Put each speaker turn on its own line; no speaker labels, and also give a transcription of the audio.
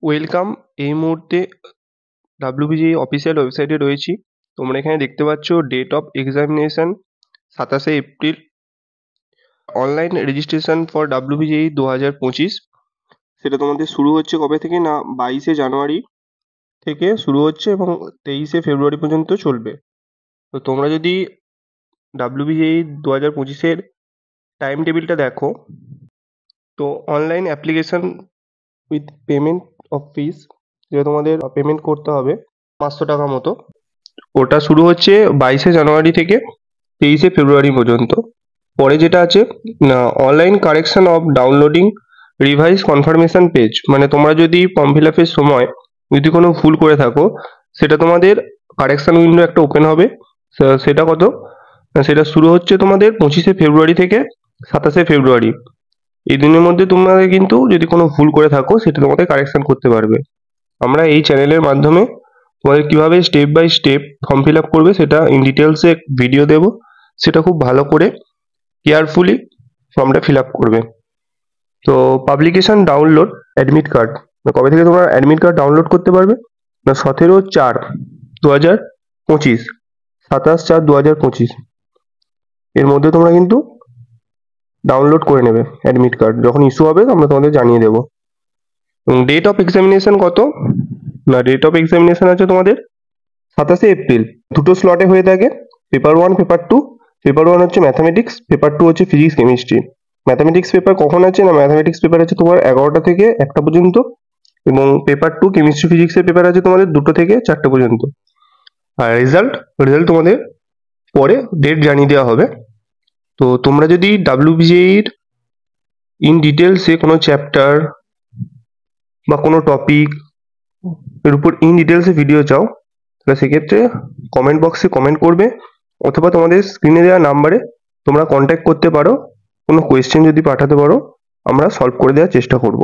Welcome. এই মুহূর্তে ডাব্লিউবিজিএ official ওয়েবসাইটে রয়েছি। তোমরা এখানে দেখতে পাচ্ছ ডেট অফ এক্সামিনেশন 27শে April. Online registration for WBGA 2025 সেটা তোমাদের শুরু হচ্ছে কবে থেকে না 22শে জানুয়ারি থেকে শুরু হচ্ছে এবং 23শে ফেব্রুয়ারি পর্যন্ত চলবে। তো তোমরা যদি ডাব্লিউবিজিএ 2025-এর টাইম টেবিলটা দেখো, তো online application with payment of fees, যেটা তোমাদের পেমেন্ট করতে হবে 500 টাকা মতো, ওটা শুরু হচ্ছে 22শে জানুয়ারি থেকে 23শে ফেব্রুয়ারি পর্যন্ত। পরে যেটা আছে না, online correction of downloading revise confirmation page, মানে তোমরা যদি ফর্ম ফিল আপের সময় যদি কোনো ভুল করে থাকো, সেটা তোমাদের কারেকশন উইন্ডো একটা ওপেন হবে। সেটা কত না, সেটা শুরু হচ্ছে তোমাদের 25শে ফেব্রুয়ারি থেকে 27শে ফেব্রুয়ারি। এই দিনের মধ্যে তোমাদের কিন্তু যদি কোনো ভুল করে থাকো, সেটা তোমাদের কারেকশন করতে পারবে। আমরা এই চ্যানেলের মাধ্যমে তোমাদের কিভাবে step by step form fill up করবে সেটা ইন ডিটেলসে ভিডিও দেবো। সেটা খুব ভালো করে কেয়ারফুলি ফর্মটা ফিল আপ করবে। তো পাবলিকেশন ডাউনলোড অ্যাডমিট কার্ড, কবে থেকে তোমরা অ্যাডমিট কার্ড ডাউনলোড করতে পারবে না, 17/4/2025, 27/4/2025 এর মধ্যে তোমরা কিন্তু ডাউনলোড করে নেবে অ্যাডমিট কার্ড। যখন ইস্যু হবে আমরা তোমাদের জানিয়ে দেবো। এবং ডেট অফ এক্সামিনেশন কত না, ডেট অফ এক্সামিনেশন আছে তোমাদের 27শে এপ্রিল। দুটো স্লটে হয়ে থাকে, পেপার 1 পেপার 2। পেপার 1 হচ্ছে ম্যাথামেটিক্স, পেপার 2 হচ্ছে ফিজিক্স কেমিস্ট্রি। ম্যাথামেটিক্স পেপার কখন আছে না, ম্যাথামেটিক্স পেপার আছে তোমার 11টা থেকে 1টা পর্যন্ত, এবং পেপার 2 কেমিস্ট্রি ফিজিক্সের পেপার আছে তোমাদের 2টো থেকে 4টে পর্যন্ত। আর রেজাল্ট তোমাদের পরে ডেট জানিয়ে দেওয়া হবে। তো তোমরা যদি ডাব্লিউবিজিএর ইন ডিটেলসে কোনো চ্যাপ্টার বা কোনো টপিক এর উপর ইন ডিটেলসে ভিডিও চাও, তাহলে সেক্ষেত্রে কমেন্ট বক্সে কমেন্ট করবে, অথবা তোমাদের স্ক্রিনে দেওয়া নাম্বারে তোমরা কন্ট্যাক্ট করতে পারো। কোনো কোয়েশ্চেন যদি পাঠাতে পারো, আমরা সলভ করে দেওয়ার চেষ্টা করব।